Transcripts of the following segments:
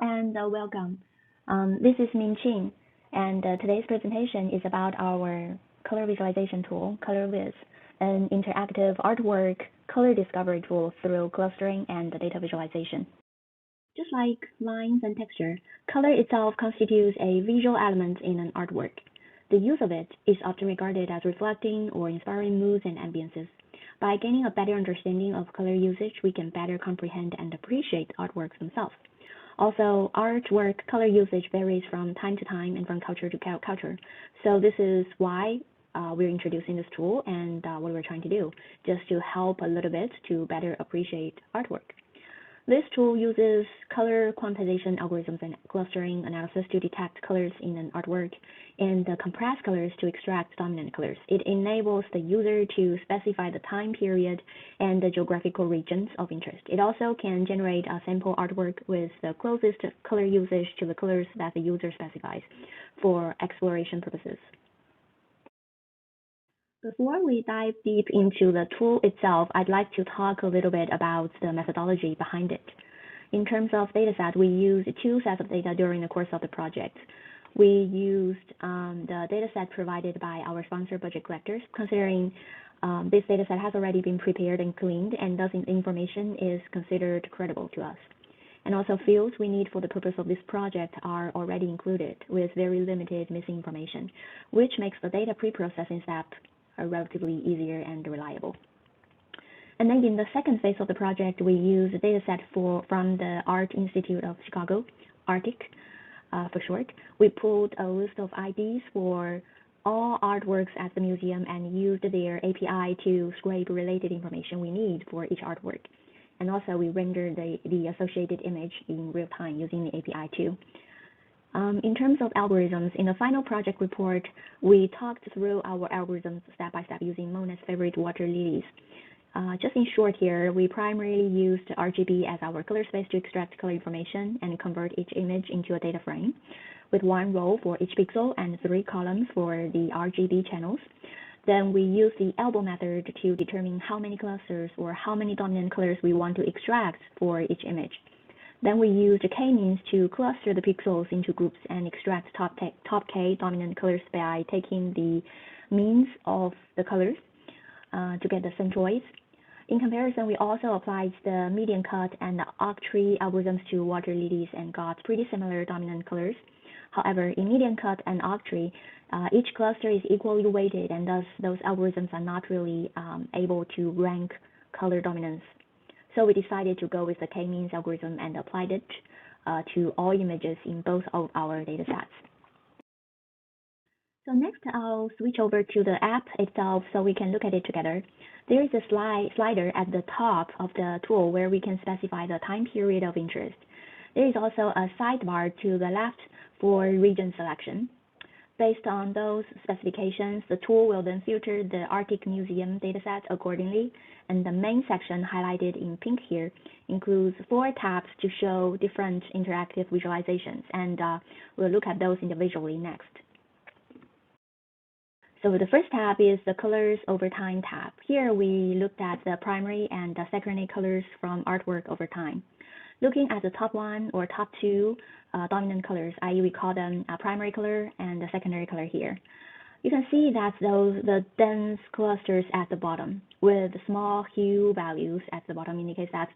and welcome. This is Min Qing, and today's presentation is about our color visualization tool, ColorViz, an interactive artwork color discovery tool through clustering and data visualization. Just like lines and texture, color itself constitutes a visual element in an artwork. The use of it is often regarded as reflecting or inspiring moods and ambiances. By gaining a better understanding of color usage, we can better comprehend and appreciate artworks themselves. Also, artwork color usage varies from time to time and from culture to culture. So this is why we're introducing this tool and what we're trying to do, just to help a little bit to better appreciate artwork. This tool uses color quantization algorithms and clustering analysis to detect colors in an artwork and compress colors to extract dominant colors. It enables the user to specify the time period and the geographical regions of interest. It also can generate a sample artwork with the closest color usage to the colors that the user specifies for exploration purposes. Before we dive deep into the tool itself, I'd like to talk a little bit about the methodology behind it. In terms of dataset, we used two sets of data during the course of the project. We used the dataset provided by our sponsor budget collectors, considering this dataset has already been prepared and cleaned, and thus the information is considered credible to us. And also fields we need for the purpose of this project are already included with very limited missing information, which makes the data pre-processing step relatively easier and reliable. And then in the second phase of the project, we use a dataset from the Art Institute of Chicago, ARTIC for short. We pulled a list of IDs for all artworks at the museum and used their API to scrape related information we need for each artwork. And also we rendered the associated image in real time using the API too. In terms of algorithms, in the final project report, we talked through our algorithms step by step using Mona's favorite water lilies. Just in short here, we primarily used RGB as our color space to extract color information and convert each image into a data frame, with one row for each pixel and 3 columns for the RGB channels. Then we use the elbow method to determine how many clusters or how many dominant colors we want to extract for each image. Then we use the k-means to cluster the pixels into groups and extract top k dominant colors by taking the means of the colors to get the centroids. In comparison, we also applied the median cut and the octree algorithms to water lilies and got pretty similar dominant colors. However, in median cut and octree, each cluster is equally weighted, and thus those algorithms are not really able to rank color dominance. So we decided to go with the k-means algorithm and applied it to all images in both of our datasets. So next, I'll switch over to the app itself so we can look at it together. There is a slider at the top of the tool where we can specify the time period of interest. There is also a sidebar to the left for region selection. Based on those specifications, the tool will then filter the Arctic Museum dataset accordingly, and the main section highlighted in pink here includes 4 tabs to show different interactive visualizations, and we'll look at those individually next. So the first tab is the Colors Over Time tab. Here we looked at the primary and the secondary colors from artwork over time. Looking at the top one or top 2 dominant colors, i.e. we call them a primary color and a secondary color here. You can see that the dense clusters at the bottom with small hue values at the bottom indicates that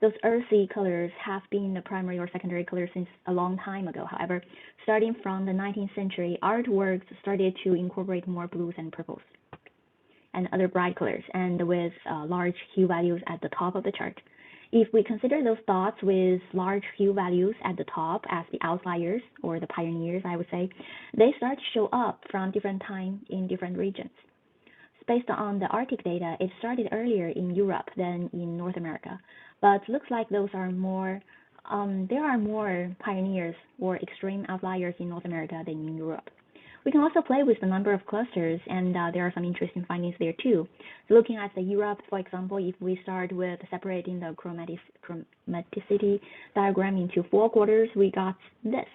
those earthy colors have been the primary or secondary colors since a long time ago. However, starting from the 19th century, artworks started to incorporate more blues and purples and other bright colors, and with large hue values at the top of the chart. If we consider those dots with large hue values at the top as the outliers or the pioneers, I would say, they start to show up from different time in different regions. Based on the Arctic data, it started earlier in Europe than in North America, but looks like those are more, there are more pioneers or extreme outliers in North America than in Europe. We can also play with the number of clusters, and there are some interesting findings there too. So looking at the Europe, for example, if we start with separating the chromaticity diagram into 4 quarters, we got this.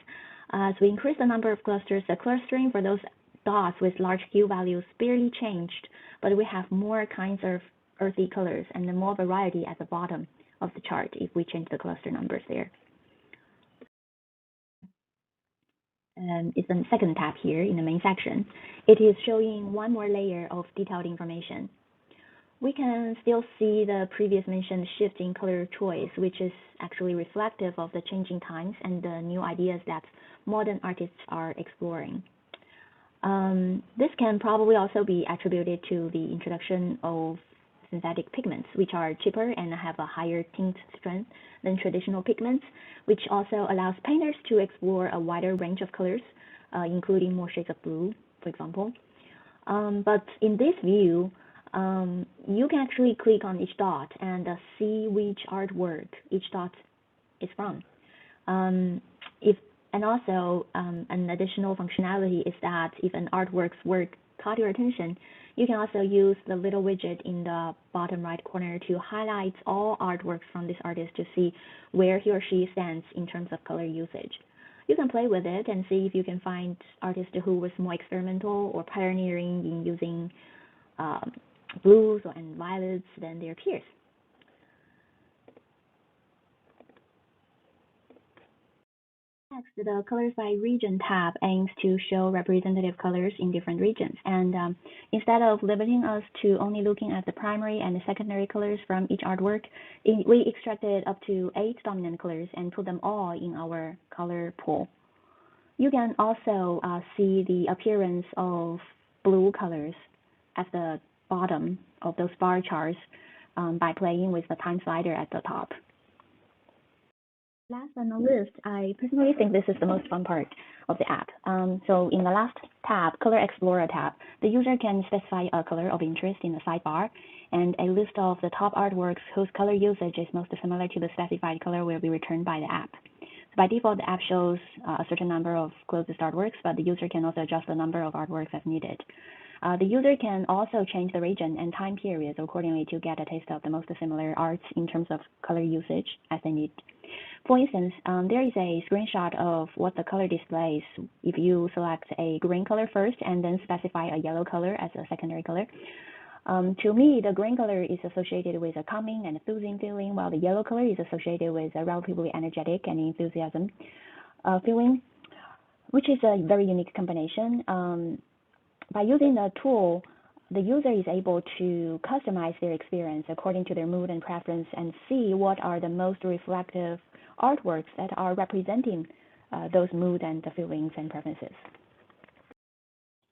As we increase the number of clusters, the clustering for those dots with large hue values barely changed, but we have more kinds of earthy colors and more variety at the bottom of the chart if we change the cluster numbers there. is the second tab here in the main section. It is showing one more layer of detailed information. We can still see the previous mentioned shift in color choice, which is actually reflective of the changing times and the new ideas that modern artists are exploring. This can probably also be attributed to the introduction of synthetic pigments, which are cheaper and have a higher tint strength than traditional pigments, which also allows painters to explore a wider range of colors, including more shades of blue, for example. But in this view, you can actually click on each dot and see which artwork each dot is from. And also, an additional functionality is that if an artwork's work caught your attention, you can also use the little widget in the bottom right corner to highlight all artworks from this artist to see where he or she stands in terms of color usage. You can play with it and see if you can find artists who was more experimental or pioneering in using blues and violets than their peers. Next, the Colors by Region tab aims to show representative colors in different regions. And instead of limiting us to only looking at the primary and the secondary colors from each artwork, we extracted up to 8 dominant colors and put them all in our color pool. You can also see the appearance of blue colors at the bottom of those bar charts by playing with the time slider at the top. Last but not least, I personally think this is the most fun part of the app. So in the last tab, Color Explorer tab, the user can specify a color of interest in the sidebar, and a list of the top artworks whose color usage is most similar to the specified color will be returned by the app. So by default, the app shows a certain number of closest artworks, but the user can also adjust the number of artworks as needed. The user can also change the region and time periods accordingly to get a taste of the most similar arts in terms of color usage as they need. For instance, there is a screenshot of what the color displays if you select a green color first and then specify a yellow color as a secondary color. To me, the green color is associated with a calming and soothing feeling, while the yellow color is associated with a relatively energetic and enthusiasm feeling, which is a very unique combination. By using the tool, the user is able to customize their experience according to their mood and preference and see what are the most reflective artworks that are representing those mood and the feelings and preferences.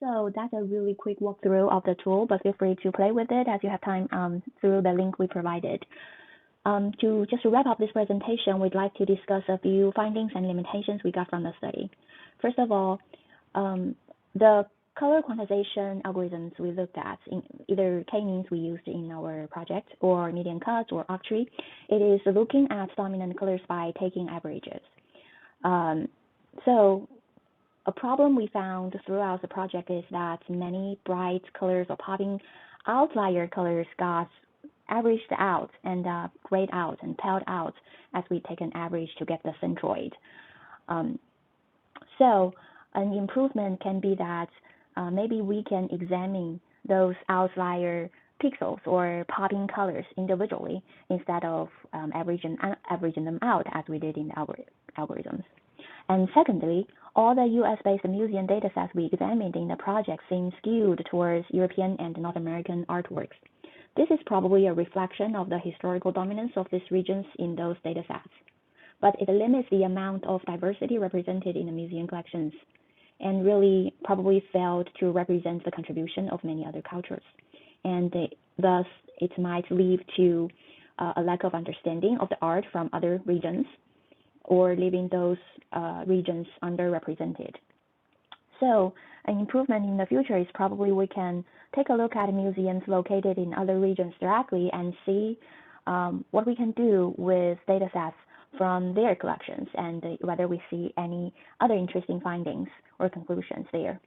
So that's a really quick walkthrough of the tool, but feel free to play with it as you have time through the link we provided. Just to wrap up this presentation, we'd like to discuss a few findings and limitations we got from the study. First of all, the color quantization algorithms we looked at, in either k-means we used in our project or median cuts or octree, it is looking at dominant colors by taking averages. So a problem we found throughout the project is that many bright colors or popping outlier colors got averaged out and grayed out and paled out as we take an average to get the centroid. So an improvement can be that maybe we can examine those outlier pixels or popping colors individually instead of averaging them out as we did in the algorithms. And secondly, all the US-based museum datasets we examined in the project seem skewed towards European and North American artworks. This is probably a reflection of the historical dominance of these regions in those datasets, but it limits the amount of diversity represented in the museum collections and really probably failed to represent the contribution of many other cultures. And thus, it might lead to a lack of understanding of the art from other regions or leaving those regions underrepresented. So an improvement in the future is probably we can take a look at museums located in other regions directly and see what we can do with data sets from their collections and whether we see any other interesting findings or conclusions there.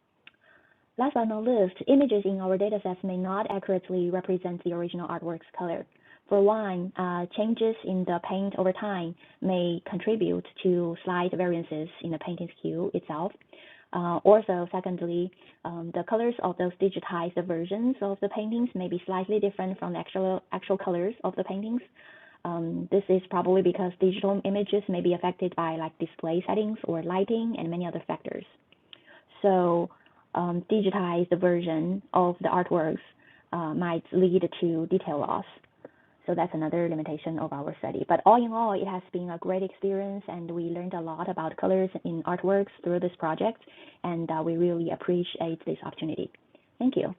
Last but not least, images in our datasets may not accurately represent the original artwork's color. For one, changes in the paint over time may contribute to slight variances in the painting's hue itself. Also, secondly, the colors of those digitized versions of the paintings may be slightly different from the actual colors of the paintings. This is probably because digital images may be affected by like display settings or lighting and many other factors. So digitized version of the artworks might lead to detail loss. So that's another limitation of our study. But all in all, it has been a great experience, and we learned a lot about colors in artworks through this project, and we really appreciate this opportunity. Thank you.